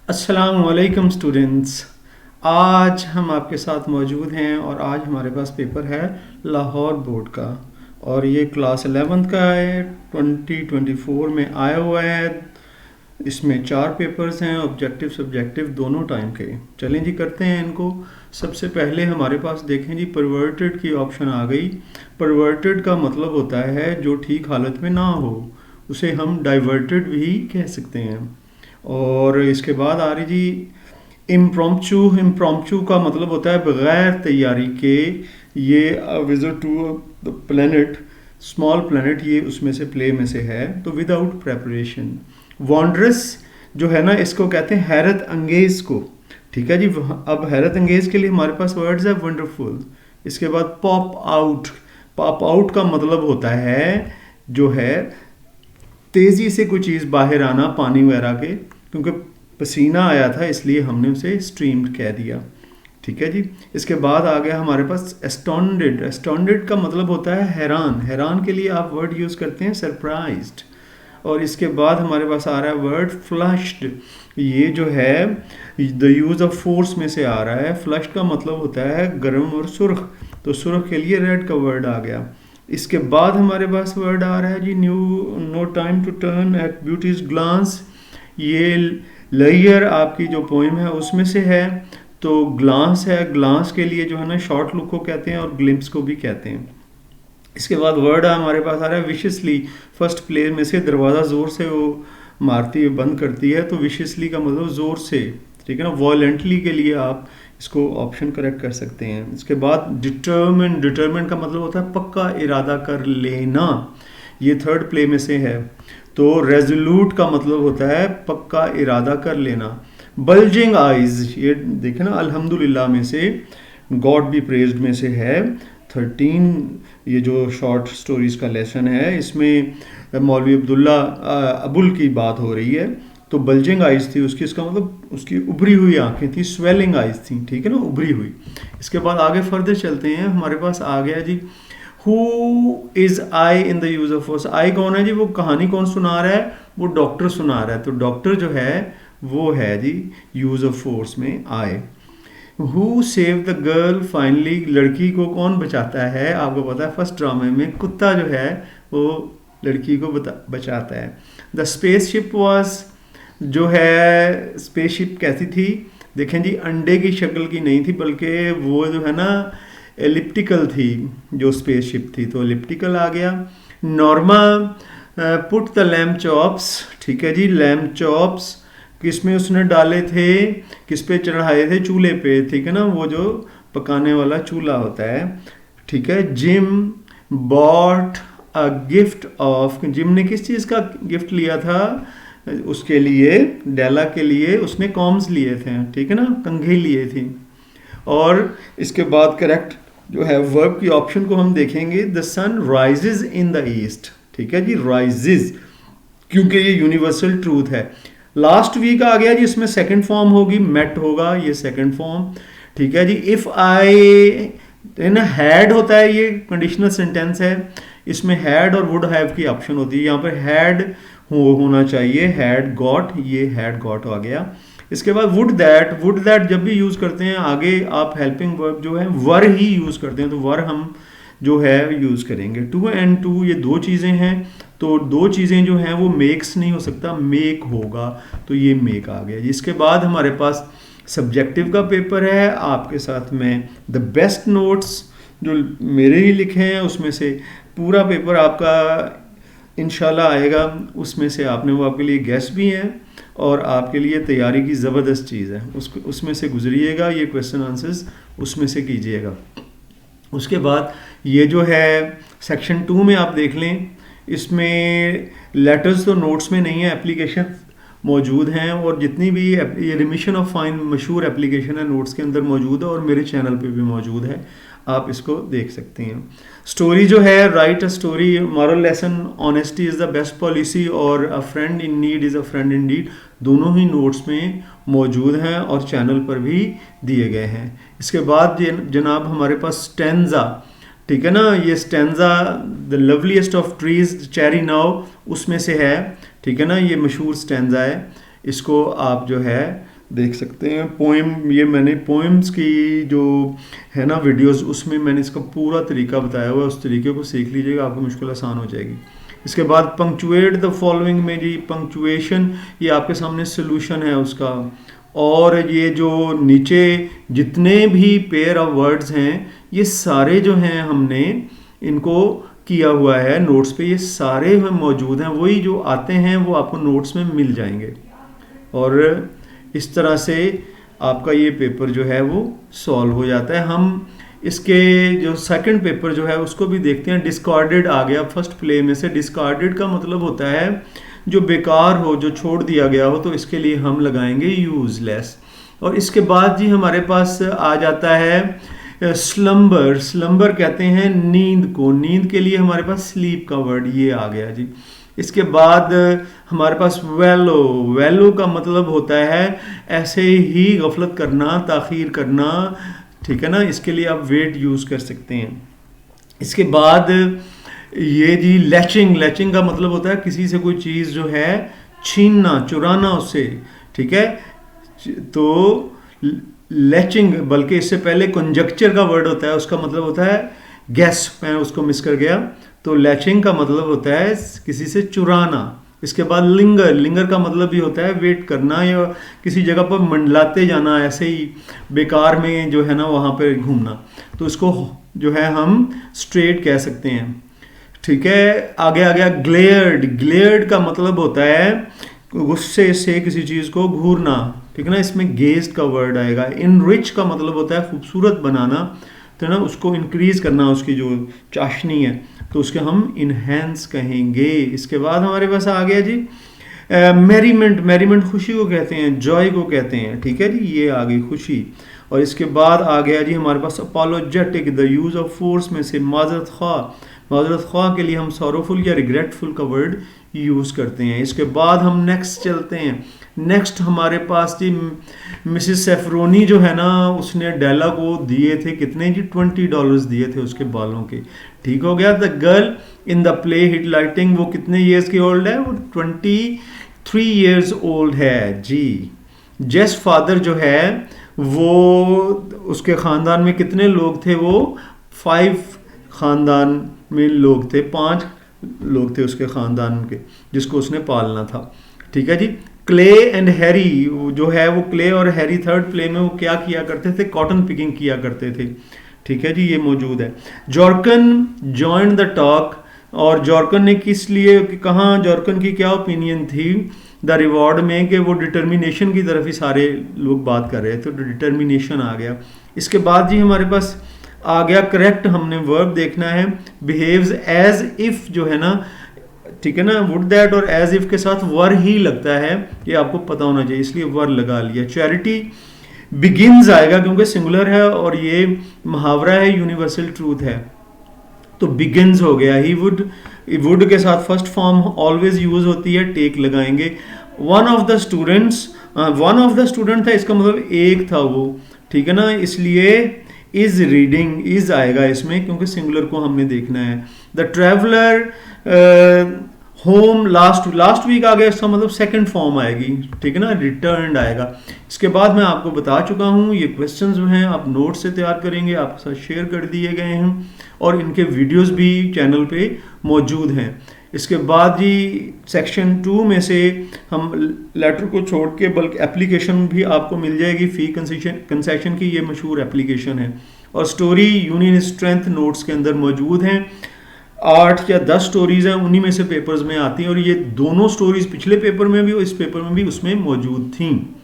अस्सलामुअलैकुम स्टूडेंट्स। आज हम आपके साथ मौजूद हैं और आज हमारे पास पेपर है लाहौर बोर्ड का और ये क्लास 11th का है। 2024 में आया हुआ है। इसमें 4 पेपर्स हैं, ऑब्जेक्टिव सब्जेक्टिव दोनों टाइम के। चलें जी, करते हैं इनको। सबसे पहले हमारे पास देखें जी, परवर्टेड की ऑप्शन आ गई। परवर्टेड का मतलब होता है जो ठीक हालत में ना हो, उसे हम डाइवर्टेड भी कह सकते हैं। और इसके बाद आ रही जी इम्प्रॉम्प्चू। इम्प्रॉम्प्चू का मतलब होता है बगैर तैयारी के। ये visit to the planet, small planet, ये उसमें से प्ले में से है, तो विदाउट प्रेपरेशन। वॉन्ड्रस जो है ना, इसको कहते हैं हैरत अंगेज को। ठीक है जी। अब हैरत अंगेज के लिए हमारे पास वर्ड्स है वंडरफुल। इसके बाद पॉप आउट। पॉप आउट का मतलब होता है जो है तेज़ी से कोई चीज़ बाहर आना, पानी वगैरह के, क्योंकि पसीना आया था इसलिए हमने उसे स्ट्रीम्ड कह दिया। ठीक है जी। इसके बाद आ गया हमारे पास एस्टॉन्डेड। एस्टॉन्डेड का मतलब होता है हैरान। हैरान के लिए आप वर्ड यूज़ करते हैं सरप्राइज्ड। और इसके बाद हमारे पास आ रहा है वर्ड फ्लश्ड। ये जो है द यूज़ ऑफ फोर्स में से आ रहा है। फ्लश्ड का मतलब होता है गर्म और सुर्ख, तो सुर्ख के लिए रेड का वर्ड आ गया। इसके बाद हमारे पास वर्ड आ रहा है जी knew no time to turn at beauty's glance. ये लेयर आपकी जो पोइम है उसमें से है, तो ग्लांस है। ग्लांस के लिए जो है ना शॉर्ट लुक को कहते हैं और ग्लिम्स को भी कहते हैं। इसके बाद वर्ड हमारे पास आ रहा है विशियसली। फर्स्ट प्ले में से दरवाज़ा ज़ोर से वो मारती है, बंद करती है, तो विशियसली का मतलब ज़ोर से। ठीक है ना। वॉलेंटली के लिए आप इसको ऑप्शन करेक्ट कर सकते हैं। इसके बाद डिटर्मिन। डिटर्मिन का मतलब होता है पक्का इरादा कर लेना। ये थर्ड प्ले में से है। तो रेजोल्यूट का मतलब होता है पक्का इरादा कर लेना। बल्जिंग आइज, ये देखे ना, अल्हम्दुलिल्लाह में से, गॉड बी प्रेज्ड में से है। 13 ये जो शॉर्ट स्टोरीज का लेसन है, इसमें मौलवी अब्दुल्ला अबुल की बात हो रही है। तो बल्जिंग आइज थी उसकी, इसका मतलब उसकी उभरी हुई आंखें थी, स्वेलिंग आइज थी। ठीक है ना, उभरी हुई। इसके बाद आगे फर्दर चलते हैं। हमारे पास आ गया जी who is I in the use of force. I कौन है जी? वो कहानी कौन सुना रहा है? वो डॉक्टर सुना रहा है। तो डॉक्टर जो है वो है जी यूज ऑफ फोर्स में I. Who save the girl finally, लड़की को कौन बचाता है? आपको पता है फर्स्ट ड्रामे में कुत्ता जो है वो लड़की को बचाता है। द स्पेसशिप वॉज, जो है स्पेसशिप कैसी थी? देखें जी, अंडे की शक्ल की नहीं थी, बल्कि वो जो है ना एलिप्टिकल थी जो स्पेसशिप थी, तो एलिप्टिकल आ गया। Norma put the lamb chops. ठीक है जी। लैम्ब चॉप्स किस में उसने डाले थे, किस पे चढ़ाए थे? चूल्हे पे। ठीक है ना, वो जो पकाने वाला चूल्हा होता है। ठीक है। Gym bought a gift of, gym ने किस चीज़ का गिफ्ट लिया था? उसके लिए, डेला के लिए उसने कॉम्स लिए थे। ठीक है ना, कंघी लिए थी। और इसके बाद करेक्ट जो है वर्ब की ऑप्शन को हम देखेंगे। The sun rises in the east. ठीक है जी, राइजेज, क्योंकि ये यूनिवर्सल ट्रूथ है। लास्ट वीक आ गया जी, इसमें सेकंड फॉर्म होगी, मेट होगा, ये सेकंड फॉर्म। ठीक है जी। इफ आई ना हैड होता है, ये कंडीशनल सेंटेंस है। इसमें हैड और वुड हैव की ऑप्शन होती है। यहाँ पर हैड होना चाहिए, हैड गॉट, ये हैड गॉट आ गया। इसके बाद वुड दैट। वुड दैट जब भी यूज़ करते हैं आगे आप हेल्पिंग वर्ब जो है वर ही यूज़ करते हैं, तो वर हम जो है यूज़ करेंगे। टू एंड टू ये दो चीज़ें हैं, तो दो चीज़ें जो हैं वो मेक्स नहीं हो सकता, मेक होगा, तो ये मेक आ गया। इसके बाद हमारे पास सब्जेक्टिव का पेपर है। आपके साथ में द बेस्ट नोट्स जो मेरे ही लिखे हैं उसमें से पूरा पेपर आपका इंशाल्लाह आएगा। उसमें से आपने वो आपके लिए गेस्ट भी हैं और आपके लिए तैयारी की ज़बरदस्त चीज़ है। उसमें से गुजरिएगा, ये क्वेश्चन आंसर्स उसमें से कीजिएगा। उसके बाद ये जो है सेक्शन 2 में आप देख लें, इसमें लेटर्स तो नोट्स में नहीं है, एप्लीकेशन मौजूद हैं, और जितनी भी ये रिमिशन ऑफ फाइन मशहूर एप्लीकेशन है नोट्स के अंदर मौजूद है और मेरे चैनल पे भी मौजूद है, आप इसको देख सकते हैं। स्टोरी जो है, write a story, moral lesson, honesty is the best policy और a friend in need is a friend indeed, दोनों ही नोट्स में मौजूद हैं और चैनल पर भी दिए गए हैं। इसके बाद जनाब हमारे पास स्टेंजा। ठीक है ना, ये stanza the loveliest of trees cherry now उसमें से है। ठीक है ना, ये मशहूर स्टेंजा है, इसको आप जो है देख सकते हैं पोएम, ये मैंने पोएम्स की जो है ना वीडियोस, उसमें मैंने इसका पूरा तरीका बताया हुआ है, उस तरीके को सीख लीजिएगा, आपको मुश्किल आसान हो जाएगी। इसके बाद पंक्चुएट द फॉलोइंग में जी पंक्चुएशन, ये आपके सामने सोल्यूशन है उसका। और ये जो नीचे जितने भी पेयर ऑफ वर्ड्स हैं, ये सारे जो हैं हमने इनको किया हुआ है नोट्स पे, ये सारे मौजूद हैं, वही जो आते हैं वो आपको नोट्स में मिल जाएंगे। और इस तरह से आपका ये पेपर जो है वो सॉल्व हो जाता है। हम इसके जो सेकंड पेपर जो है उसको भी देखते हैं। डिस्कार्डेड आ गया फर्स्ट प्ले में से। डिस्कार्डेड का मतलब होता है जो बेकार हो, जो छोड़ दिया गया हो, तो इसके लिए हम लगाएंगे यूजलेस। और इसके बाद जी हमारे पास आ जाता है स्लम्बर। स्लम्बर कहते हैं नींद को, नींद के लिए हमारे पास स्लीप का वर्ड ये आ गया जी। इसके बाद हमारे पास वेलो। वेलो का मतलब होता है ऐसे ही गफलत करना, ताखीर करना, ठीक है ना, इसके लिए आप वेट यूज़ कर सकते हैं। इसके बाद ये जी लैचिंग। लैचिंग का मतलब होता है किसी से कोई चीज़ जो है छीनना, चुराना उससे, ठीक है। तो लैचिंग, बल्कि इससे पहले कंजक्चर का वर्ड होता है, उसका मतलब होता है गैस, मैं उसको मिस कर गया। तो लैचिंग का मतलब होता है किसी से चुराना। इसके बाद लिंगर। लिंगर का मतलब भी होता है वेट करना या किसी जगह पर मंडलाते जाना, ऐसे ही बेकार में जो है ना वहाँ पर घूमना। तो इसको जो है हम स्ट्रेट कह सकते हैं, ठीक है। आगे आ गया ग्लेयर्ड। ग्लेयर्ड का मतलब होता है गुस्से से किसी चीज़ को घूरना, ठीक है ना, इसमें गेस्ट का वर्ड आएगा। इनरिच का मतलब होता है खूबसूरत बनाना, तो ना उसको इंक्रीज करना, उसकी जो चाशनी है, तो उसके हम इनहेंस कहेंगे। इसके बाद हमारे पास आ गया जी मैरीमेंट। मैरीमेंट खुशी को कहते हैं, जॉय को कहते हैं, ठीक है जी, ये आ गई खुशी। और इसके बाद आ गया जी हमारे पास apologetic. The use of force में से माजरत ख्वाह। माजरत ख्वाह के लिए हम सॉरोफुल या रिग्रेटफुल का वर्ड यूज़ करते हैं। इसके बाद हम नेक्स्ट चलते हैं। नेक्स्ट हमारे पास जी मिसिस सेफरोनी जो है ना, उसने डेला को दिए थे कितने जी, $20 दिए थे उसके बालों के, ठीक हो गया। The girl in the play hit lighting, वो कितने ईयर्स की ओल्ड है, वो 23 ईयर्स ओल्ड है जी। जेस फादर जो है वो उसके ख़ानदान में कितने लोग थे, वो 5 ख़ानदान में लोग थे, 5 लोग थे उसके ख़ानदान के जिसको उसने पालना था, ठीक है जी। क्ले एंड हैरी जो है वो क्ले और हैरी थर्ड प्ले में वो क्या किया करते थे, कॉटन पिकिंग किया करते थे, ठीक है जी, ये मौजूद है। जॉर्कन जॉइन द टॉक, और जॉर्कन ने किस लिए कहा, जॉर्कन की क्या ओपिनियन थी द रिवॉर्ड में, कि वो डिटर्मिनेशन की तरफ ही सारे लोग बात कर रहे थे, तो डिटर्मिनेशन आ गया। इसके बाद जी हमारे पास आ गया करेक्ट, हमने वर्ब देखना है। बिहेव्स एज इफ जो है ना, ठीक है ना, वुड दैट और एज इफ के साथ वर ही लगता है, ये आपको पता होना चाहिए, इसलिए वर लगा लिया। चैरिटी बिगिंस आएगा क्योंकि सिंगुलर है और ये मुहावरा है, यूनिवर्सल ट्रूथ है, तो बिगिंस हो गया। ही वुड के साथ फर्स्ट फॉर्म ऑलवेज यूज होती है, टेक लगाएंगे। वन ऑफ द स्टूडेंट था, इसका मतलब एक था वो, ठीक है ना, इसलिए इज रीडिंग, इज आएगा इसमें क्योंकि सिंगुलर को हमने देखना है। The traveller home last week आ गया, इसका मतलब सेकंड फॉर्म आएगी, ठीक है ना, रिटर्न्ड आएगा। इसके बाद मैं आपको बता चुका हूँ, ये क्वेश्चंस जो हैं आप नोट से तैयार करेंगे, आपके साथ शेयर कर दिए गए हैं और इनके वीडियोस भी चैनल पे मौजूद हैं। इसके बाद जी सेक्शन 2 में से हम लेटर को छोड़ के बल्कि एप्लीकेशन भी आपको मिल जाएगी, फी कंसेशन की, ये मशहूर एप्लीकेशन है। और स्टोरी यूनियन स्ट्रेंथ नोट्स के अंदर मौजूद हैं, 8 या 10 स्टोरीज हैं, उन्हीं में से पेपर्स में आती हैं, और ये दोनों स्टोरीज पिछले पेपर में भी और इस पेपर में भी उसमें मौजूद थी।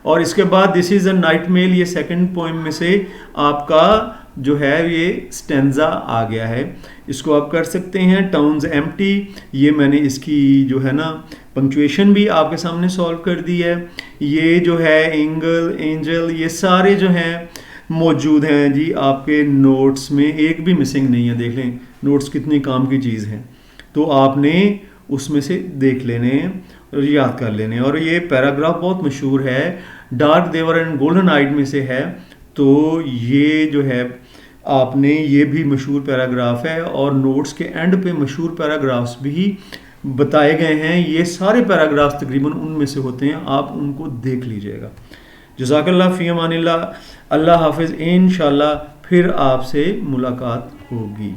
और इसके बाद this is a night mail, ये सेकंड पोएम में से आपका जो है ये स्टेंजा आ गया है, इसको आप कर सकते हैं। टाउन्स एम्प्टी, ये मैंने इसकी जो है ना पंक्चुएशन भी आपके सामने सॉल्व कर दी है। ये जो है एंजल, ये सारे जो हैं मौजूद हैं जी आपके नोट्स में, एक भी मिसिंग नहीं है। देख लें नोट्स कितनी काम की चीज़ हैं, तो आपने उसमें से देख लेने और याद कर लेने। और ये पैराग्राफ बहुत मशहूर है, डार्क देवर एंड गोल्डन आइड में से है, तो ये जो है आपने ये भी मशहूर पैराग्राफ है, और नोट्स के एंड पे मशहूर पैराग्राफ्स भी बताए गए हैं। ये सारे पैराग्राफ्स तकरीबन उनमें से होते हैं, आप उनको देख लीजिएगा। जज़ाकल्लाह फ़ी अमानिल्लाह। अल्लाह हाफिज़। इंशाल्लाह फिर आपसे मुलाकात होगी।